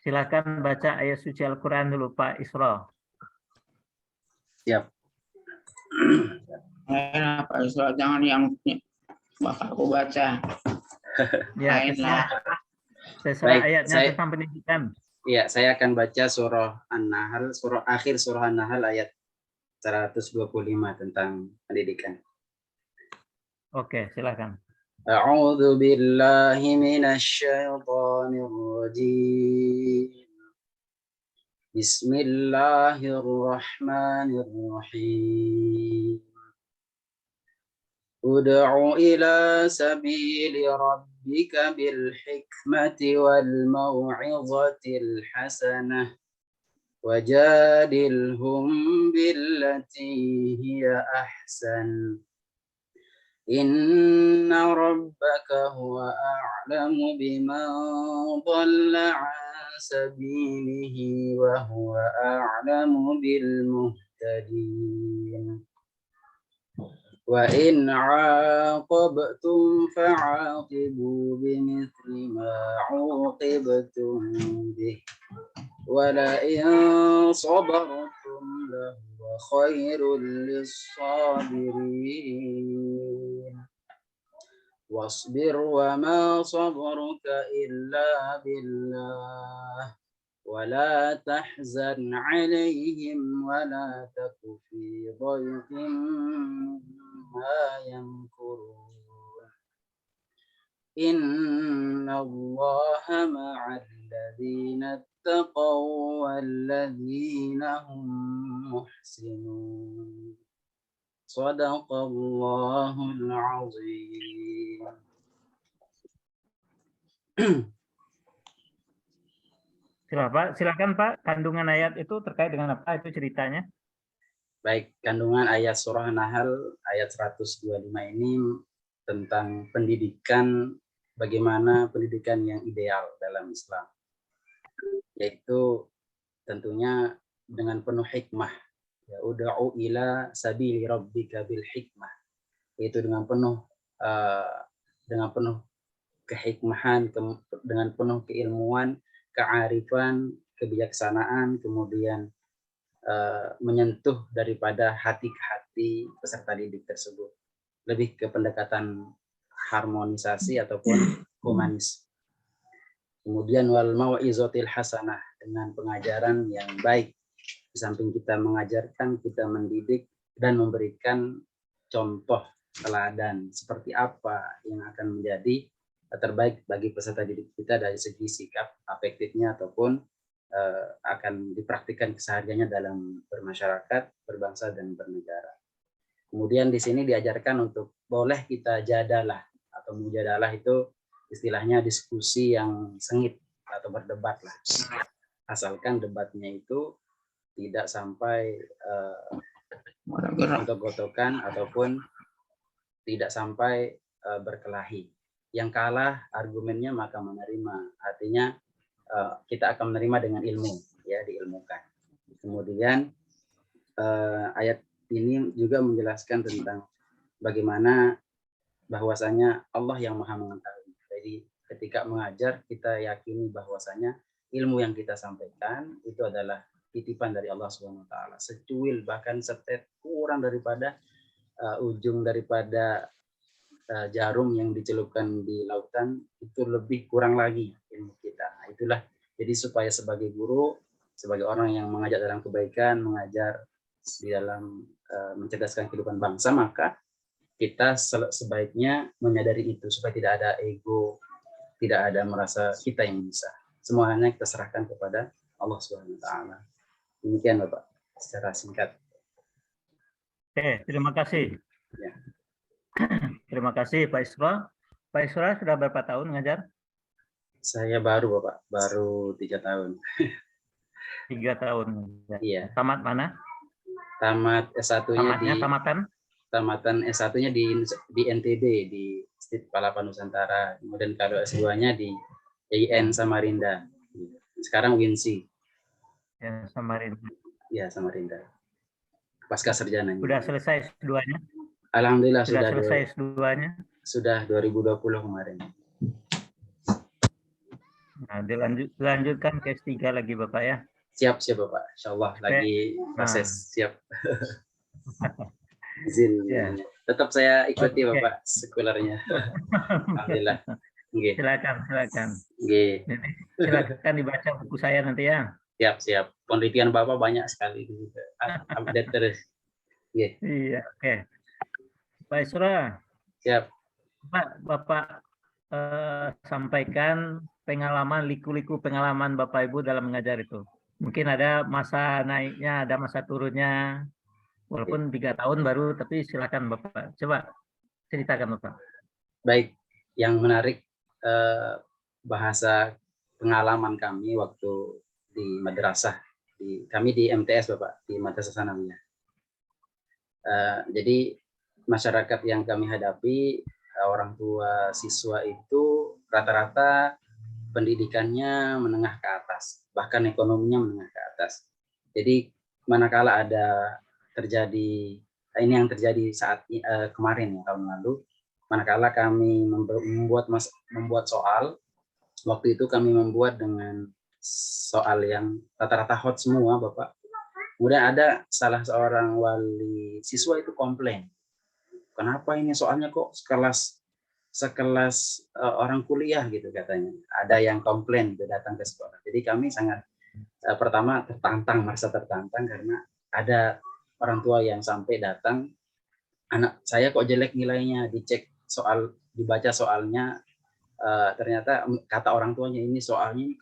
Silakan baca ayat suci Al-Quran dulu Pak Isra. Siap. Pak Isra, jangan yang bakal aku baca. Ya, terserah ayatnya tentang pendidikan. Iya, saya akan baca surah An-Nahl, akhir surah An-Nahl ayat 125 tentang pendidikan. Oke, silakan. A'udzu billahi minasy syaithanir rajim. Bismillahirrahmanirrahim. Ud'u ila sabili rabbika bil hikmati wal mau'izatil hasanah wajadilhum billati hiya ahsan. Inna rabbaka huwa a'lamu biman dhalla 'an sabilihi wa huwa a'lamu bil muhtadin. Wa in 'aqabtum fa'aqibu bimithli ma 'uqibtum bih wa la in sabartum lahuwa khairul lis-sabirin. Wasbir wa ma sabruka illa billah wa la tahzan 'alaihim wa la taku fi dhayqin mimma yamkurun. Inna Allaha ma'al ladzina ittaqaw wal ladzina hum muhsinun. Shadaqallahul azim. Silakan Pak, kandungan ayat itu terkait dengan apa itu ceritanya? Baik, kandungan ayat surah Nahl ayat 125 ini tentang pendidikan, bagaimana pendidikan yang ideal dalam Islam. Yaitu tentunya dengan penuh hikmah. Ya, ud'u ila sabili rabbika bil hikmah. Yaitu dengan penuh kehikmahan, dengan penuh keilmuan, kearifan, kebijaksanaan, kemudian menyentuh daripada hati ke hati peserta didik tersebut. Lebih ke pendekatan harmonisasi ataupun humanis. Kemudian wal mau'izatil hasanah, dengan pengajaran yang baik. Di samping kita mengajarkan, kita mendidik dan memberikan contoh teladan seperti apa yang akan menjadi terbaik bagi peserta didik kita dari segi sikap afektifnya ataupun akan dipraktikkan kesehariannya dalam bermasyarakat, berbangsa dan bernegara. Kemudian di sini diajarkan untuk boleh kita jadalah, atau mujadalah itu istilahnya diskusi yang sengit atau berdebat lah. Asalkan debatnya itu tidak sampai gontok-gontokan ataupun tidak sampai berkelahi. Yang kalah argumennya maka menerima, artinya kita akan menerima dengan ilmu, ya, diilmukan. Kemudian ayat ini juga menjelaskan tentang bagaimana bahwasanya Allah yang Maha mengetahui. Jadi ketika mengajar kita yakini bahwasanya ilmu yang kita sampaikan itu adalah titipan dari Allah Subhanahu wa taala. Secuil bahkan setet kurang daripada ujung daripada jarum yang dicelupkan di lautan itu lebih kurang lagi ilmu kita. Nah, itulah jadi supaya sebagai guru, sebagai orang yang mengajak dalam kebaikan, mengajar di dalam mencerdaskan kehidupan bangsa, maka kita sebaiknya menyadari itu supaya tidak ada ego, tidak ada merasa kita yang bisa. Semuanya kita serahkan kepada Allah Subhanahu wa taala. Demikian Bapak secara singkat. Oke, terima kasih. Ya. Terima kasih Pak Isra. Pak Isra sudah berapa tahun ngajar? Saya baru Bapak, baru 3 tahun. 3 tahun. Iya. Tamat mana? Tamat S1-nya di tamatan S1-nya di NTB, di Stit Palapa Nusantara. Kemudian kalau S2-nya di IN Samarinda. Sekarang WINSI. Ya, Samarinda. Ya, Samarinda. Pasca sarjana. Sudah selesai S2-nya? Alhamdulillah sudah selesai S2-nya. Sudah 2020 kemarin. Nah, dilanjutkan ke S3 lagi Bapak ya. Siap Bapak. Insya Allah lagi proses. Siap. Izin. Ya. Tetap saya ikuti Oke. Bapak sekulernya. Alhamdulillah. Oke. Silakan. Oke. Jadi, silakan dibaca buku saya nanti ya. Siap. Penelitian Bapak banyak sekali juga. Update terus. Oke. Iya, oke. Pak Isra, Siap. Bapak sampaikan pengalaman, liku-liku pengalaman Bapak Ibu dalam mengajar itu. Mungkin ada masa naiknya, ada masa turunnya, walaupun 3 tahun baru, tapi silakan Bapak. Coba ceritakan Bapak. Baik, yang menarik bahasa pengalaman kami waktu di madrasah, kami di MTS Bapak, di Madrasah Sanawiyah. Jadi masyarakat yang kami hadapi, orang tua siswa itu rata-rata pendidikannya menengah ke atas, bahkan ekonominya menengah ke atas. Jadi manakala ada terjadi, ini yang terjadi saat kemarin ya, tahun lalu, manakala kami membuat soal, waktu itu kami membuat dengan soal yang rata-rata hot semua Bapak. Kemudian ada salah seorang wali siswa itu komplain, kenapa ini soalnya kok sekelas orang kuliah gitu katanya. Ada yang komplain datang ke sekolah. Jadi kami sangat pertama merasa tertantang karena ada orang tua yang sampai datang, anak saya kok jelek nilainya, dibaca soalnya, ternyata kata orang tuanya ini soalnya ini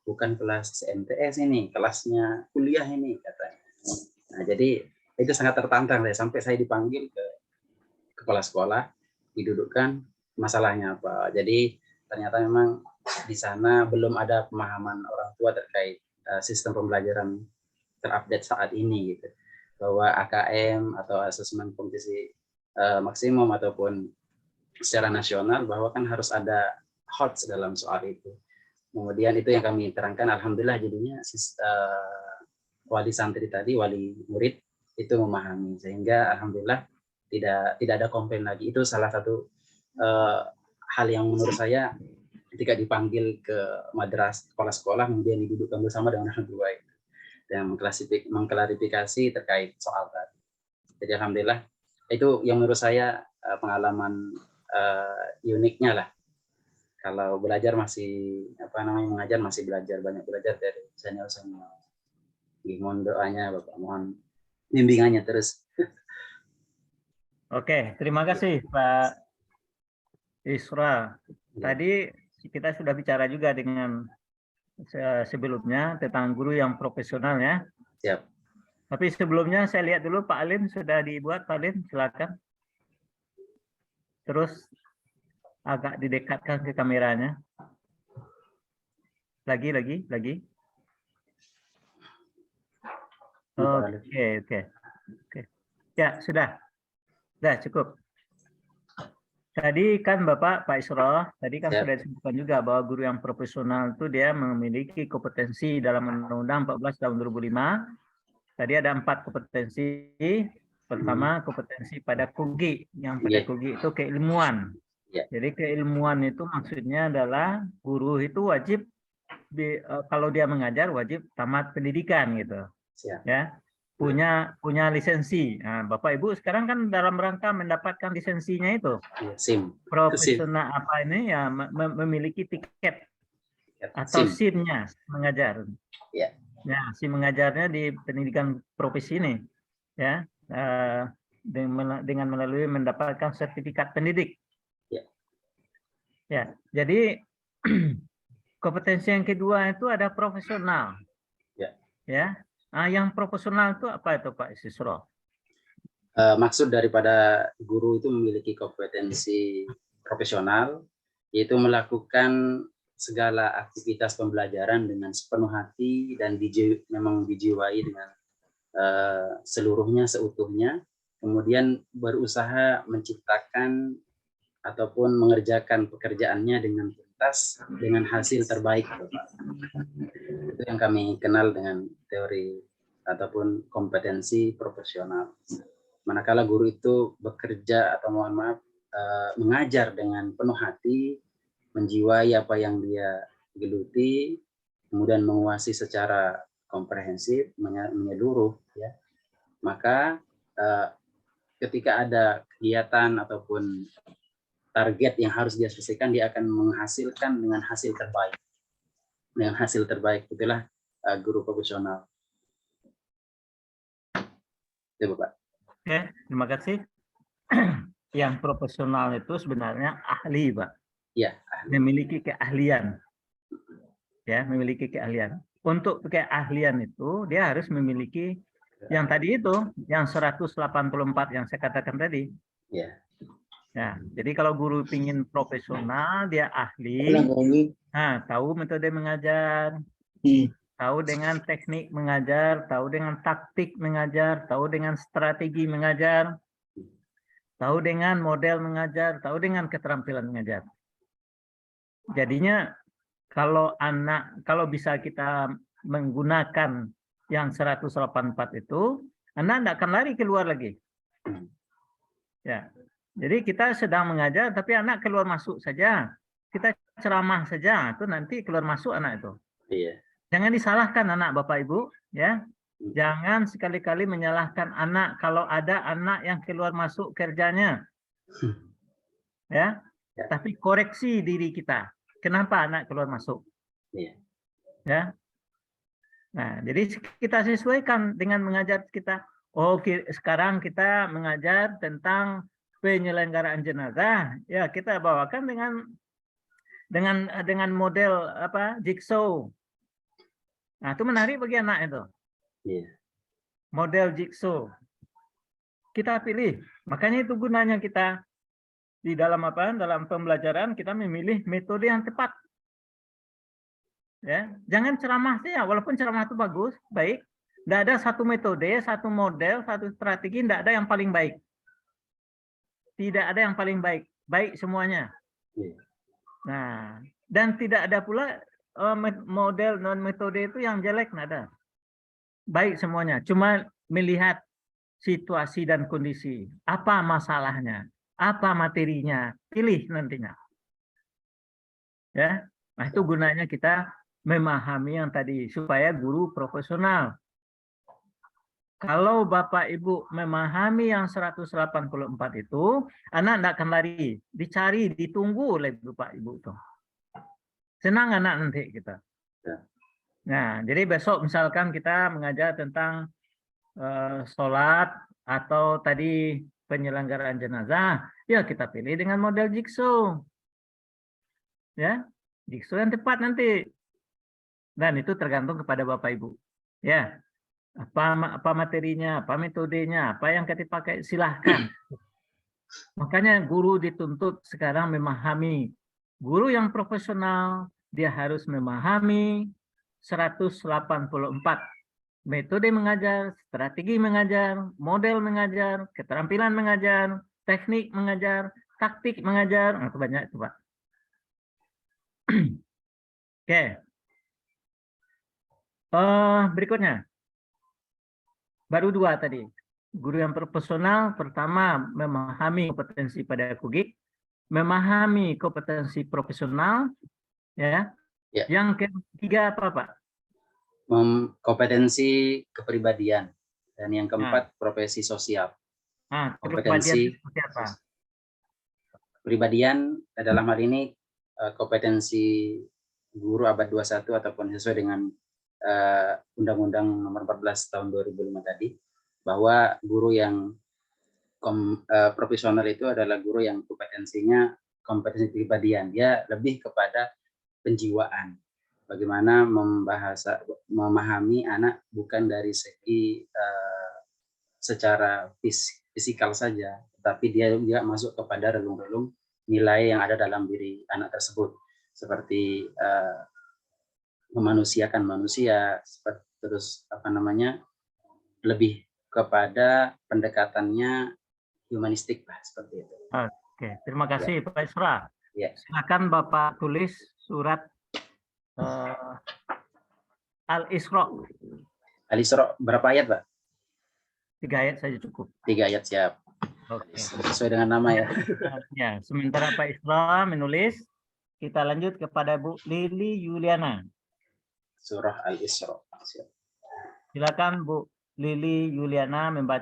bukan kelas MTS ini, kelasnya kuliah ini katanya. Nah, jadi itu sangat tertantang sampai saya dipanggil ke kepala sekolah, didudukkan, masalahnya apa. Jadi ternyata memang di sana belum ada pemahaman orang tua terkait sistem pembelajaran terupdate saat ini gitu. Bahwa AKM atau asesmen kompetisi maksimum ataupun secara nasional bahwa kan harus ada HOTS dalam soal itu. Kemudian itu yang kami terangkan, alhamdulillah jadinya wali santri tadi, wali murid itu memahami, sehingga alhamdulillah tidak ada komplain lagi. Itu salah satu hal yang menurut saya ketika dipanggil ke sekolah-sekolah kemudian didudukkan bersama dengan orang tua dan mengklarifikasi terkait soal tadi. Jadi alhamdulillah itu yang menurut saya pengalaman uniknya lah. Kalau belajar mengajar masih banyak belajar dari senior. Mohon doanya Bapak, mohon bimbingannya terus. Oke, terima kasih Pak Isra. Tadi kita sudah bicara juga dengan sebelumnya tentang guru yang profesional ya. Siap. Tapi sebelumnya saya lihat dulu Pak Alin sudah dibuat. Pak Alin, silakan. Terus agak didekatkan ke kameranya. Lagi. Oke. Ya, sudah cukup. Tadi kan Pak Isra, tadi kan sudah disebutkan juga bahwa guru yang profesional itu dia memiliki kompetensi dalam Undang-Undang 14 tahun 2005. Tadi ada 4 kompetensi. Pertama, kompetensi pada KUGI. Yang pada KUGI itu keilmuan. Jadi keilmuan itu maksudnya adalah guru itu wajib kalau dia mengajar wajib tamat pendidikan gitu. Ya. Punya lisensi. Nah, Bapak Ibu sekarang kan dalam rangka mendapatkan lisensinya itu. Profesional apa ini ya memiliki tiket atau SIM-nya mengajar. Ya, SIM mengajarnya di pendidikan profesi ini. Ya. Dengan melalui mendapatkan sertifikat pendidik. Ya, jadi kompetensi yang kedua itu ada profesional. Ya. Nah, yang profesional itu apa itu Pak Isra? Maksud daripada guru itu memiliki kompetensi profesional, yaitu melakukan segala aktivitas pembelajaran dengan sepenuh hati dan memang dijiwai dengan seluruhnya, seutuhnya, kemudian berusaha menciptakan ataupun mengerjakan pekerjaannya dengan tuntas, dengan hasil terbaik. Itu yang kami kenal dengan teori ataupun kompetensi profesional. Manakala guru itu bekerja atau mengajar dengan penuh hati, menjiwai apa yang dia geluti, kemudian menguasai secara komprehensif, menyeluruh, ya, maka ketika ada kegiatan ataupun target yang harus dia selesaikan, dia akan menghasilkan dengan hasil terbaik. Dengan hasil terbaik, itulah guru profesional. Ya, Bapak. Oke, terima kasih. Yang profesional itu sebenarnya ahli, Pak. Ya, Memiliki keahlian. Ya, memiliki keahlian. Untuk keahlian itu dia harus memiliki yang tadi itu, yang 184 yang saya katakan tadi. ya, Ya, jadi kalau guru ingin profesional, dia ahli, nah, tahu metode mengajar, tahu dengan teknik mengajar, tahu dengan taktik mengajar, tahu dengan strategi mengajar, tahu dengan model mengajar, tahu dengan keterampilan mengajar. Jadinya kalau bisa kita menggunakan yang 184 itu, anak tidak akan lari keluar lagi. Ya. Jadi kita sedang mengajar, tapi anak keluar masuk saja. Kita ceramah saja, itu nanti keluar masuk anak itu. iya. Jangan disalahkan anak Bapak Ibu, ya. Jangan sekali-kali menyalahkan anak kalau ada anak yang keluar masuk kerjanya. Ya. Tapi koreksi diri kita. Kenapa anak keluar masuk? Iya. Ya. Nah, jadi kita sesuaikan dengan mengajar kita. Oh, sekarang kita mengajar tentang penyelenggaraan jenazah. Ya, kita bawakan dengan model apa? Jigsaw. Nah, itu menarik bagi anak itu. Iya. Model jigsaw. Kita pilih. Makanya itu gunanya kita di dalam apa? Dalam pembelajaran kita memilih metode yang tepat. Ya, jangan ceramah saja, walaupun ceramah itu bagus, baik. Tidak ada satu metode, satu model, satu strategi, tidak ada yang paling baik. Tidak ada yang paling baik, baik semuanya. Nah, dan tidak ada pula model non metode itu yang jelek, tidak ada. Baik semuanya, cuma melihat situasi dan kondisi. Apa masalahnya? Apa materinya? Pilih nantinya. Ya, nah itu gunanya kita memahami yang tadi supaya guru profesional. Kalau Bapak Ibu memahami yang 184 itu, anak tidak akan lari, dicari, ditunggu oleh Bapak Ibu tuh. Senang anak nanti kita. Nah, jadi besok misalkan kita mengajar tentang sholat atau tadi penyelenggaraan jenazah, ya kita pilih dengan model jigsaw. Ya, jigsaw yang tepat nanti. Dan itu tergantung kepada Bapak Ibu. Ya. Apa materinya, apa metodenya, apa yang kita pakai, silahkan. Makanya guru dituntut sekarang memahami. Guru yang profesional, dia harus memahami 184 metode mengajar, strategi mengajar, model mengajar, keterampilan mengajar, teknik mengajar, taktik mengajar. Nah, itu banyak itu, Pak. Oke. Berikutnya. Baru dua tadi. Guru yang profesional pertama memahami kompetensi pedagogik, memahami kompetensi profesional, ya. Ya. Yang ketiga apa, Pak? Kompetensi kepribadian, dan yang keempat profesi sosial. Kompetensi seperti apa? Kepribadian dalam hal ini kompetensi guru abad 21 ataupun sesuai dengan Undang-Undang Nomor 14 Tahun 2005 tadi, bahwa guru yang profesional itu adalah guru yang kompetensinya kompetensi kepribadian. Dia lebih kepada penjiwaan. Bagaimana memahami anak bukan dari segi secara fisikal saja, tapi dia juga masuk kepada relung-relung nilai yang ada dalam diri anak tersebut, seperti memanusiakan manusia, terus lebih kepada pendekatannya humanistik lah, seperti itu. Oke, terima kasih Pak Isra. Ya. Silakan Bapak tulis surat Al-Isra. Al-Isra berapa ayat, Pak? 3 ayat saja cukup. 3 ayat, siap. Oke. Sesuai dengan nama ya. Ya, sementara Pak Isra menulis kita lanjut kepada Bu Lili Yuliana. Surah Al-Isra. Silakan Bu Lili Yuliana membaca